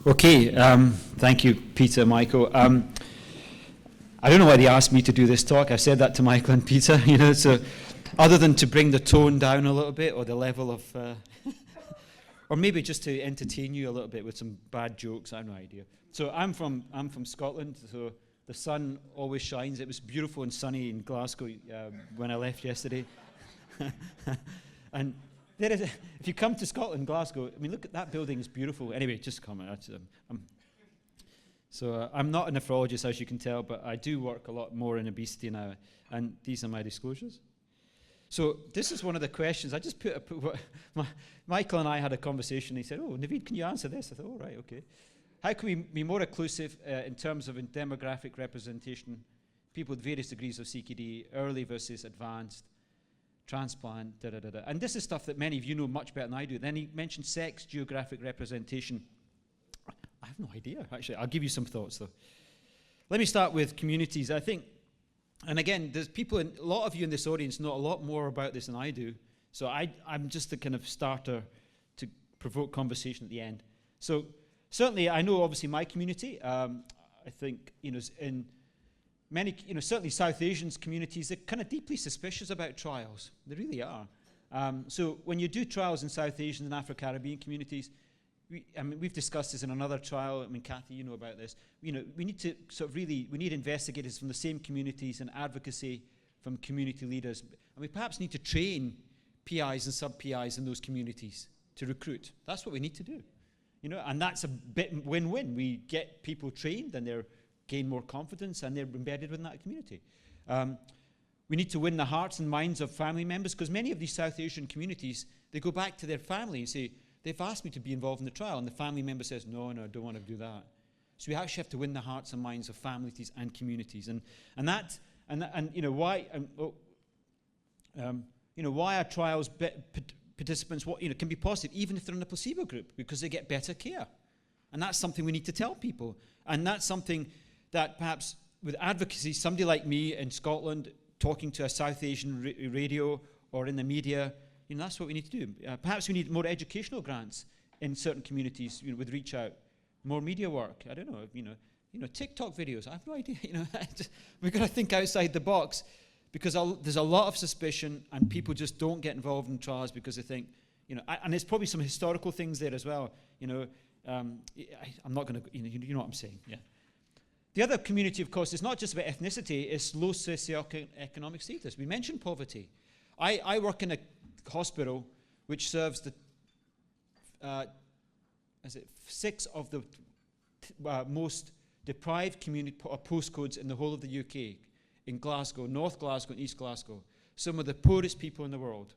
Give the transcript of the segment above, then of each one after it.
Okay, thank you, Peter, Michael. I don't know why they asked me to do this talk. I said that to Michael and Peter, so other than to bring the tone down a little bit or the level of, or maybe just to entertain you a little bit with some bad jokes, I have no idea. So I'm from Scotland, so the sun always shines. It was beautiful and sunny in Glasgow when I left yesterday. And there is if you come to Scotland, Glasgow, I mean, look at that building, it's beautiful. Anyway, just comment. I'm not a nephrologist, as you can tell, but I do work a lot more in obesity now, and these are my disclosures. So this is one of the questions. I just Michael and I had a conversation. He said, "Oh, Naveed, can you answer this?" I thought, "Oh, right, okay. How can we be more inclusive in terms of demographic representation, people with various degrees of CKD, early versus advanced, transplant, da-da-da-da." And this is stuff that many of you know much better than I do. Then he mentioned sex, geographic representation. I have no idea, actually. I'll give you some thoughts, though. Let me start with communities. I think, and again, there's people, a lot of you in this audience know a lot more about this than I do. So I'm just the kind of starter to provoke conversation at the end. So certainly, I know, obviously, my community. I think, in many, certainly South Asian communities, they're kind of deeply suspicious about trials. They really are. So when you do trials in South Asian and Afro-Caribbean communities, we've discussed this in another trial. I mean, Kathy, you know about this. We need to we need investigators from the same communities and advocacy from community leaders. And we perhaps need to train PIs and sub-PIs in those communities to recruit. That's what we need to do. And that's a bit win-win. We get people trained and they gain more confidence and they're embedded within that community. We need to win the hearts and minds of family members, because many of these South Asian communities, they go back to their family and say, "They've asked me to be involved in the trial," and the family member says, no, I don't want to do that. So we actually have to win the hearts and minds of families and communities, why are trials participants can be positive even if they're in a placebo group, because they get better care, and that's something we need to tell people, and that's something that perhaps with advocacy, somebody like me in Scotland talking to a South Asian radio or in the media. That's what we need to do. Perhaps we need more educational grants in certain communities, with Reach Out, more media work. I don't know, TikTok videos. I have no idea. We've got to think outside the box, because there's a lot of suspicion, and people just don't get involved in trials because they think, and there's probably some historical things there as well. I'm not going to, you know what I'm saying. Yeah. The other community, of course, is not just about ethnicity. It's low socioeconomic status. We mentioned poverty. I work in a hospital which serves the 6 of the most deprived community postcodes in the whole of the UK, in Glasgow, North Glasgow and East Glasgow, some of the poorest people in the world,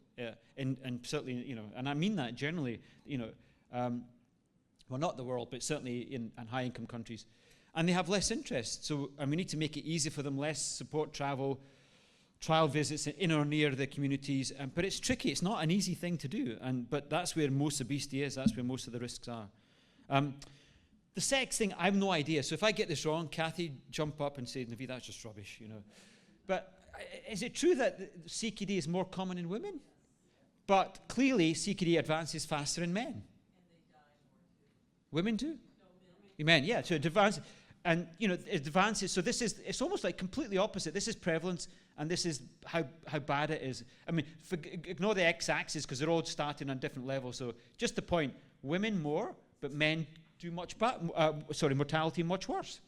and certainly, and I mean that generally, well, not the world, but certainly in high-income countries, and they have less interest. And we need to make it easy for them, less support travel, trial visits in or near the communities, but it's tricky. It's not an easy thing to do, but that's where most obesity is. That's where most of the risks are. The sex thing, I have no idea. So if I get this wrong, Kathy, jump up and say, "Naveed, that's just rubbish," But is it true that CKD is more common in women? But clearly, CKD advances faster in men. And they die more too. Women too? No, men, yeah. So it advances. And, it advances. So it's almost like completely opposite. This is prevalence, and this is how bad it is. I mean, ignore the x-axis, because they're all starting on different levels. So just the point, women more, but men do mortality much worse.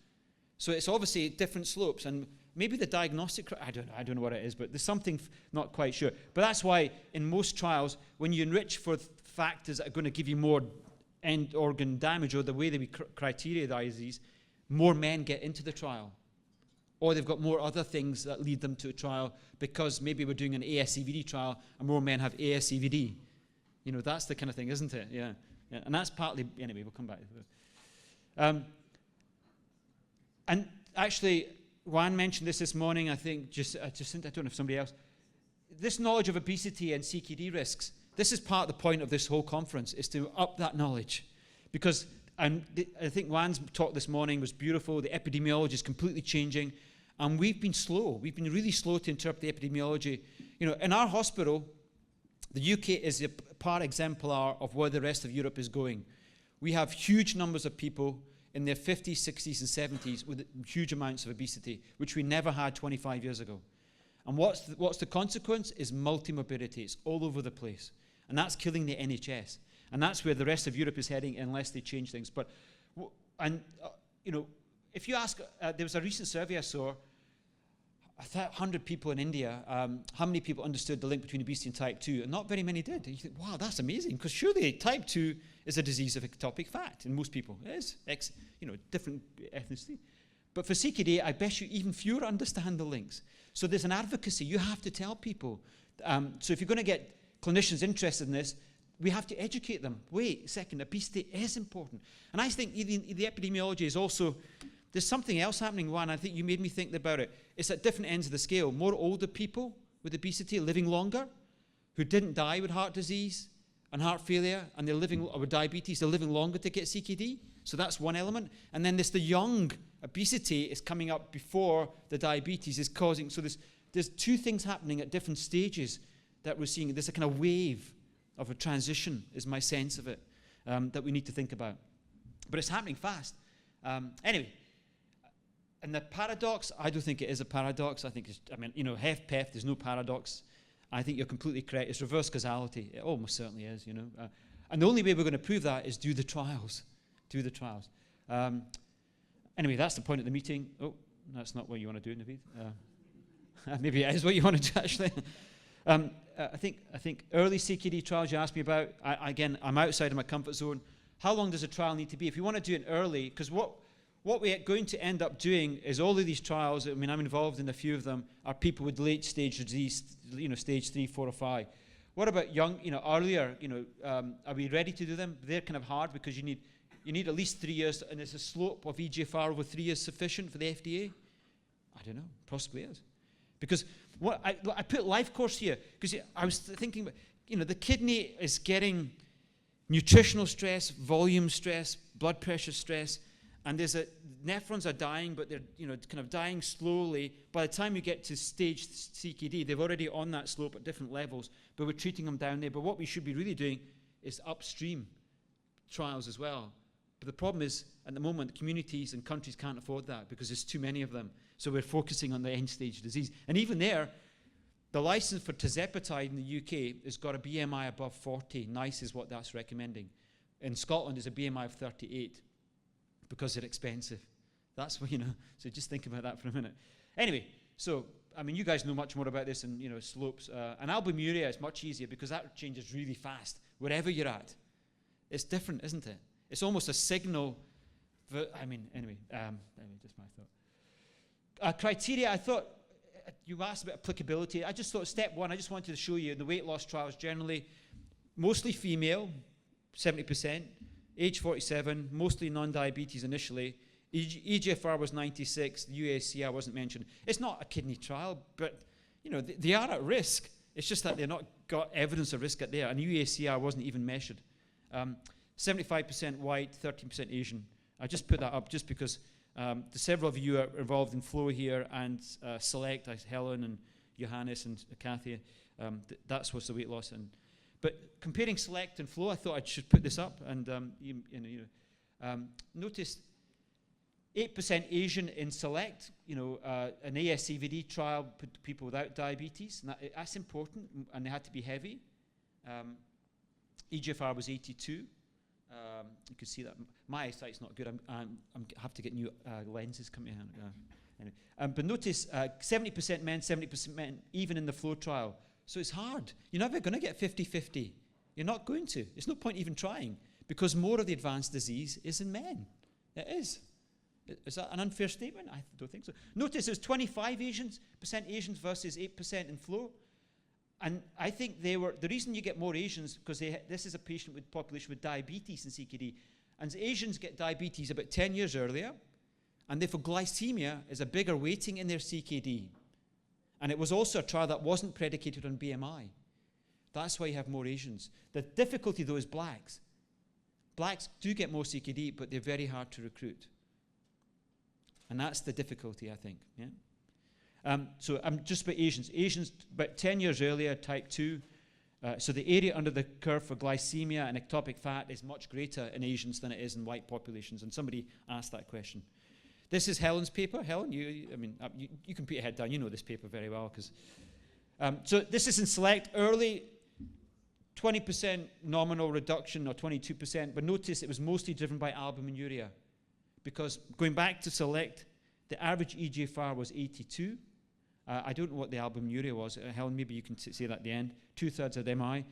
So it's obviously different slopes, and maybe the diagnostic, I don't know what it is, but there's something not quite sure. But that's why in most trials, when you enrich for factors that are going to give you more end organ damage, or the way that we criterionize these, more men get into the trial. Or they've got more other things that lead them to a trial, because maybe we're doing an ASCVD trial and more men have ASCVD. That's the kind of thing, isn't it? Yeah. And that's partly, anyway, we'll come back to that. And actually, Juan mentioned this morning, I think, Jacinta, I don't know if somebody else. This knowledge of obesity and CKD risks, this is part of the point of this whole conference, is to up that knowledge. Because I think Juan's talk this morning was beautiful. The epidemiology is completely changing. And we've been slow. We've been really slow to interpret the epidemiology. In our hospital, the UK is a par exemplar of where the rest of Europe is going. We have huge numbers of people in their 50s, 60s, and 70s with huge amounts of obesity, which we never had 25 years ago. And what's the consequence is multimorbidity. It's all over the place. And that's killing the NHS. And that's where the rest of Europe is heading unless they change things. But, you know, if you ask, there was a recent survey I saw, 100 people in India, how many people understood the link between obesity and type 2? And not very many did. And you think, wow, that's amazing, because surely type 2 is a disease of ectopic fat in most people. It is, different ethnicity. But for CKD, I bet you even fewer understand the links. So there's an advocacy. You have to tell people. So if you're going to get clinicians interested in this, we have to educate them. Wait a second, obesity is important. And I think the epidemiology is also, there's something else happening, Juan. I think you made me think about it. It's at different ends of the scale. More older people with obesity living longer, who didn't die with heart disease and heart failure, and they're living with diabetes, they're living longer to get CKD. So that's one element. And then there's the young obesity is coming up before the diabetes is causing. So there's two things happening at different stages that we're seeing. There's a kind of wave of a transition, is my sense of it, that we need to think about. But it's happening fast. Anyway, and the paradox, I don't think it is a paradox. I think it's, HFpEF, there's no paradox. I think you're completely correct. It's reverse causality. It almost certainly is, and the only way we're going to prove that is do the trials. Do the trials. Anyway, that's the point of the meeting. Oh, that's not what you want to do, Naveed. Maybe it is what you want to do, actually. I think early CKD trials you asked me about, again, I'm outside of my comfort zone. How long does a trial need to be? If you want to do it early, because what we're going to end up doing is all of these trials, I'm involved in a few of them, are people with late stage disease, stage 3, 4, or 5. What about young, earlier, are we ready to do them? They're kind of hard because you need at least 3 years, and is a slope of EGFR over 3 years sufficient for the FDA? I don't know, possibly is. Because I put life course here, because I was thinking, the kidney is getting nutritional stress, volume stress, blood pressure stress, and nephrons are dying, but they're kind of dying slowly. By the time you get to stage CKD, they're already on that slope at different levels, but we're treating them down there. But what we should be really doing is upstream trials as well. But the problem is, at the moment, communities and countries can't afford that because there's too many of them. So we're focusing on the end-stage disease. And even there, the license for tirzepatide in the UK has got a BMI above 40. NICE is what that's recommending. In Scotland, there's a BMI of 38 because they're expensive. That's what, so just think about that for a minute. Anyway, so, you guys know much more about this and, slopes. And albuminuria is much easier because that changes really fast, wherever you're at. It's different, isn't it? It's almost a signal. Anyway, just my thought. Criteria, I thought, you asked about applicability. I just thought step one, I just wanted to show you the weight loss trials generally, mostly female, 70%, age 47, mostly non-diabetes initially. EGFR was 96, the UACR wasn't mentioned. It's not a kidney trial, but they are at risk. It's just that they're not got evidence of risk at there, and UACR wasn't even measured. 75% white, 13% Asian. I just put that up just because several of you are involved in Flow here, and Select, Helen and Johannes and Kathy. That's what's the weight loss. But comparing Select and Flow, I thought I should put this up. And notice 8% Asian in Select. An ASCVD trial put people without diabetes. And that's important, and they had to be heavy. EGFR was 82. You can see that my eyesight's not good. I have to get new lenses coming in. Anyway. But notice 70% men, 70% men, even in the Flow trial. So it's hard. You're never going to get 50-50. You're not going to. There's no point even trying because more of the advanced disease is in men. It is. Is that an unfair statement? I don't think so. Notice there's 25% Asians versus 8% in Flow. And I think the reason you get more Asians, because this is a patient with population with diabetes and CKD, and Asians get diabetes about 10 years earlier, and therefore glycemia is a bigger weighting in their CKD. And it was also a trial that wasn't predicated on BMI. That's why you have more Asians. The difficulty, though, is blacks. Blacks do get more CKD, but they're very hard to recruit. And that's the difficulty, I think. Yeah? So I'm just about Asians. Asians, about 10 years earlier, type 2. So the area under the curve for glycemia and ectopic fat is much greater in Asians than it is in white populations. And somebody asked that question. This is Helen's paper. Helen, you can put your head down. You know this paper very well. So this is in SELECT early, 20% nominal reduction or 22%. But notice it was mostly driven by albuminuria. Because going back to SELECT, the average eGFR was 82. I don't know what the albuminuria was. Helen, maybe you can say that at the end. 2/3 of MI,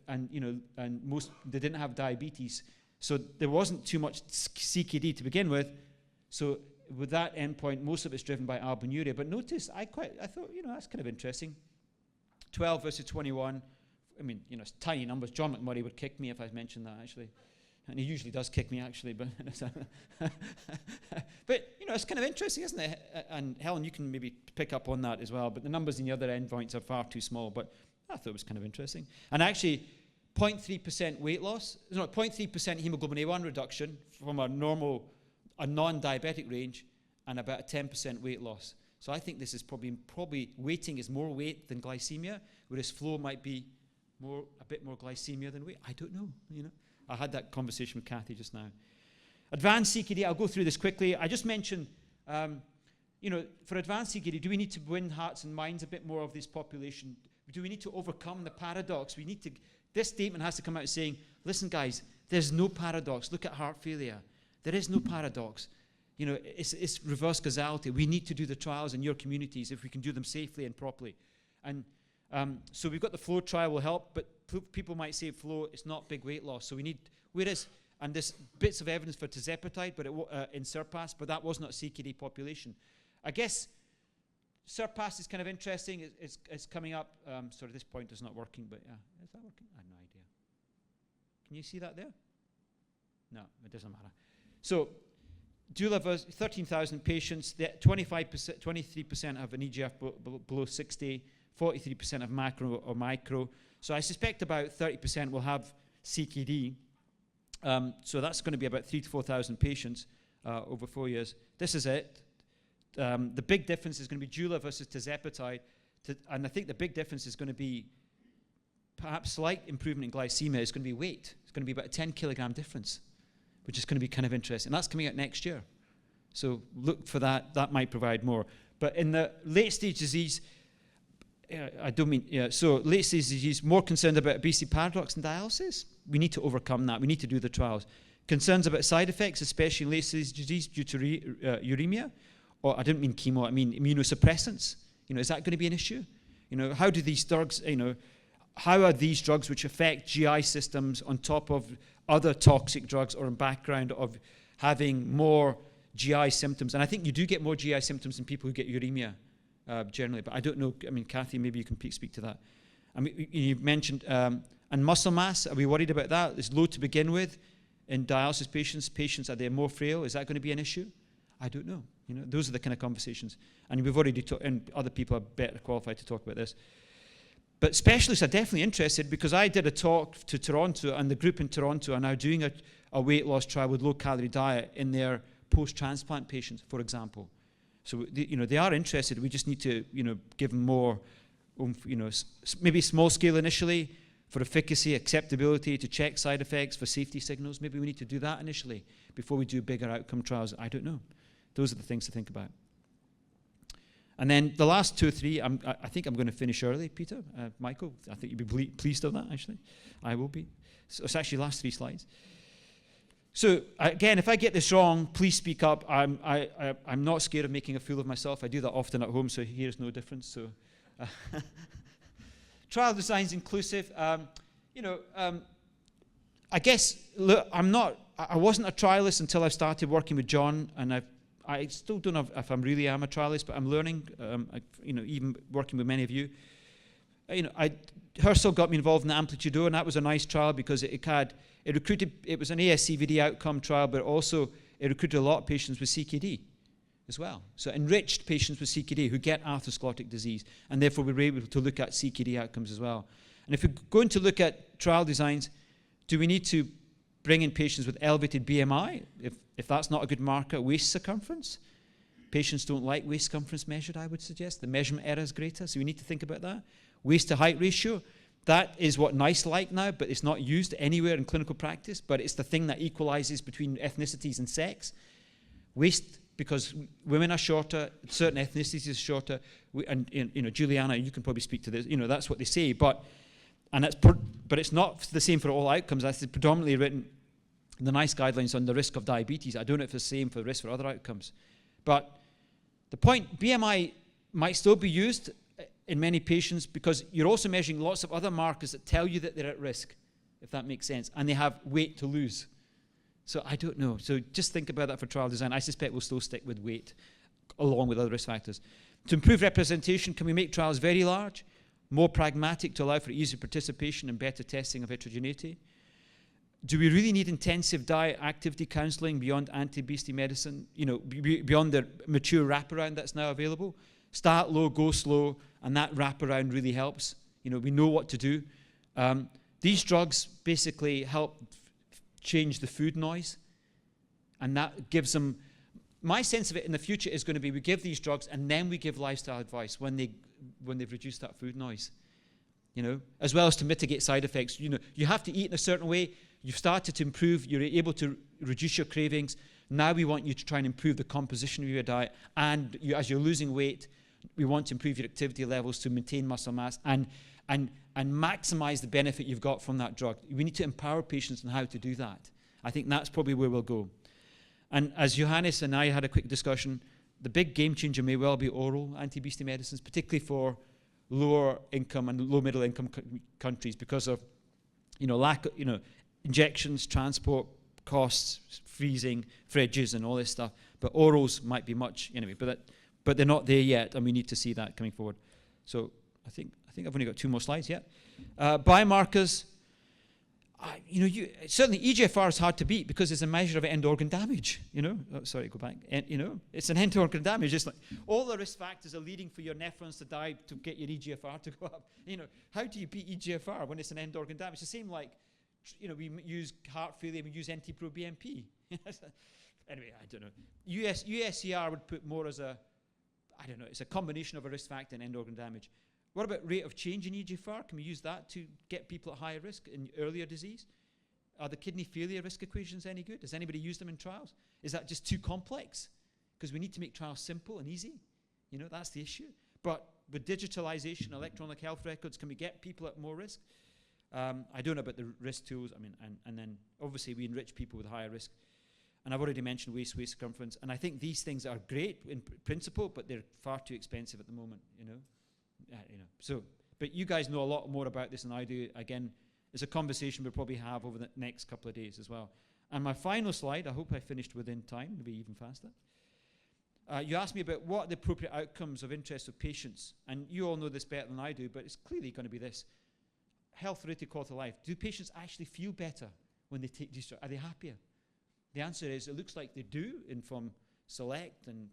and most they didn't have diabetes, so there wasn't too much CKD to begin with. So with that endpoint, most of it's driven by albuminuria. But notice, I thought, that's kind of interesting. 12 versus 21. I mean, it's tiny numbers. John McMurray would kick me if I mentioned that, actually. And he usually does kick me, actually. But it's kind of interesting, isn't it? And Helen, you can maybe pick up on that as well. But the numbers in the other endpoints are far too small. But I thought it was kind of interesting. And actually, 0.3% weight loss, 0.3% hemoglobin A1 reduction from a non-diabetic range, and about a 10% weight loss. So I think this is probably weighting is more weight than glycemia, whereas flow might be a bit more glycemia than weight. I don't know, I had that conversation with Kathy just now. Advanced CKD, I'll go through this quickly. I just mentioned, for advanced CKD, do we need to win hearts and minds a bit more of this population? Do we need to overcome the paradox? This statement has to come out saying, listen guys, there's no paradox. Look at heart failure. There is no paradox. It's reverse causality. We need to do the trials in your communities if we can do them safely and properly. And so we've got the flow trial will help, but people might say flow, it's not big weight loss. So we need, and there's bits of evidence for tirzepatide, but in SURPASS, but that was not a CKD population. I guess SURPASS is kind of interesting. It's coming up. Sorry, this point is not working, but yeah, is that working? I have no idea. Can you see that there? No, it doesn't matter. So, Dulivers, 13,000 patients. 23% have an EGF below 60. 43% have macro or micro. So I suspect about 30% will have CKD. So that's going to be about 3,000 to 4,000 patients over 4 years. This is it. The big difference is going to be Dula versus tirzepatide. And I think the big difference is going to be perhaps slight improvement in glycemia. It's going to be weight. It's going to be about a 10 kilogram difference, which is going to be kind of interesting. And that's coming out next year. So look for that. That might provide more. But in the late-stage disease, so late-stage disease, more concerned about obesity paradox and dialysis. We need to overcome that. We need to do the trials. Concerns about side effects, especially in late-stage disease due to uremia. Or I didn't mean chemo, I mean immunosuppressants. Is that going to be an issue? How do these drugs, how are these drugs which affect GI systems on top of other toxic drugs or in background of having more GI symptoms? And I think you do get more GI symptoms in people who get uremia generally, but I don't know. I mean, Kathy, maybe you can speak to that. I mean, you mentioned, and muscle mass, are we worried about that? It's low to begin with in dialysis patients. Are they more frail? Is that going to be an issue? I don't know. Those are the kind of conversations. And we've already talked, and other people are better qualified to talk about this. But specialists are definitely interested because I did a talk to Toronto, and the group in Toronto are now doing a weight loss trial with low-calorie diet in their post-transplant patients, for example. So, they are interested. We just need to, give them more, maybe small scale initially for efficacy, acceptability, to check side effects, for safety signals. Maybe we need to do that initially before we do bigger outcome trials. I don't know. Those are the things to think about. And then the last 2 or 3, I think I'm going to finish early, Peter. Michael, I think you'd be pleased of that, actually. I will be. So it's actually the last 3 slides. So again, if I get this wrong, please speak up. I'm not scared of making a fool of myself. I do that often at home, so here's no difference. So, trial design's inclusive. I guess, look, I wasn't a trialist until I started working with John, and I still don't know if I really am a trialist, but I'm learning, even working with many of you. Herschel got me involved in the Amplitude, and that was a nice trial because it was an ASCVD outcome trial, but also it recruited a lot of patients with CKD as well. So enriched patients with CKD who get atherosclerotic disease, and therefore we were able to look at CKD outcomes as well. And if we're going to look at trial designs, do we need to bring in patients with elevated BMI? If that's not a good marker, waist circumference. Patients don't like waist circumference measured, I would suggest. The measurement error is greater, so we need to think about that. Waist to height ratio. That is what NICE like now, but it's not used anywhere in clinical practice, but it's the thing that equalizes between ethnicities and sex. Waist, because women are shorter, certain ethnicities are shorter, and Juliana, you can probably speak to this, that's what they say, but it's not the same for all outcomes. That's predominantly written in the NICE guidelines on the risk of diabetes. I don't know if it's the same for the risk for other outcomes. But the point, BMI might still be used in many patients because you're also measuring lots of other markers that tell you that they're at risk, if that makes sense, and they have weight to lose. So I don't know. So just think about that for trial design. I suspect we'll still stick with weight along with other risk factors. To improve representation, can we make trials very large, more pragmatic to allow for easier participation and better testing of heterogeneity? Do we really need intensive diet activity counseling beyond anti-obesity medicine, beyond the mature wraparound that's now available? Start low, go slow, and that wraparound really helps. We know what to do. These drugs basically help change the food noise, and that gives them, my sense of it in the future is going to be we give these drugs and then we give lifestyle advice when they've reduced that food noise, as well as to mitigate side effects. You have to eat in a certain way. You've started to improve. You're able to reduce your cravings. Now we want you to try and improve the composition of your diet, and as you're losing weight, we want to improve your activity levels to maintain muscle mass and maximize the benefit you've got from that drug. We need to empower patients on how to do that. I think that's probably where we'll go. And as Johannes and I had a quick discussion, the big game changer may well be oral anti-obesity medicines, particularly for lower income and low middle income countries because of lack of injections, transport costs, freezing, fridges, and all this stuff. But orals might be much anyway. But they're not there yet, and we need to see that coming forward. So I think I've only got 2 more slides yet. Biomarkers. Certainly EGFR is hard to beat because it's a measure of end organ damage. Sorry, go back. It's an end organ damage. It's like all the risk factors are leading for your nephrons to die to get your EGFR to go up. How do you beat EGFR when it's an end organ damage? It's the same like, we use heart failure, we use NT-proBNP. Anyway, I don't know. USCR would put more as it's a combination of a risk factor and end organ damage. What about rate of change in EGFR? Can we use that to get people at higher risk in earlier disease? Are the kidney failure risk equations any good? Does anybody use them in trials? Is that just too complex? Because we need to make trials simple and easy. That's the issue. But with digitalization, electronic health records, can we get people at more risk? I don't know about the risk tools. And then obviously we enrich people with higher risk. And I've already mentioned waist circumference. And I think these things are great in principle, but they're far too expensive at the moment, So, but you guys know a lot more about this than I do. Again, it's a conversation we'll probably have over the next couple of days as well. And my final slide, I hope I finished within time, maybe even faster. You asked me about what are the appropriate outcomes of interest of patients. And you all know this better than I do, but it's clearly going to be this. Health-related quality of life. Do patients actually feel better when they take these drugs? Are they happier? The answer is, it looks like they do from SELECT and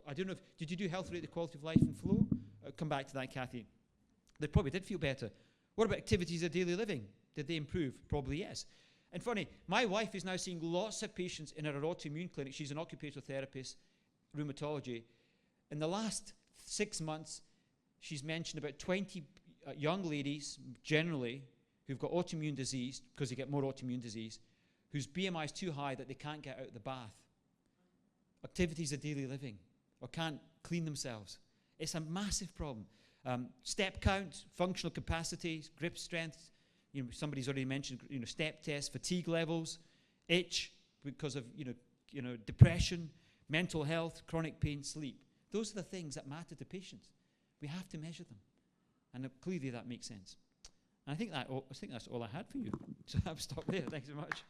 I don't know did you do health-related quality of life in FLOW? Come back to that, Kathy. They probably did feel better. What about activities of daily living? Did they improve? Probably yes. And funny, my wife is now seeing lots of patients in her autoimmune clinic. She's an occupational therapist, rheumatology. In the last 6 months, she's mentioned about 20 young ladies, generally, who've got autoimmune disease, because they get more autoimmune disease, whose BMI is too high that they can't get out of the bath. Activities of daily living, or can't clean themselves. It's a massive problem. Step count, functional capacities, grip strength. Somebody's already mentioned, step tests, fatigue levels, itch because of, depression, mental health, chronic pain, sleep. Those are the things that matter to patients. We have to measure them, and clearly that makes sense. And I think that's all I had for you. So I'll stop there. Thanks so much.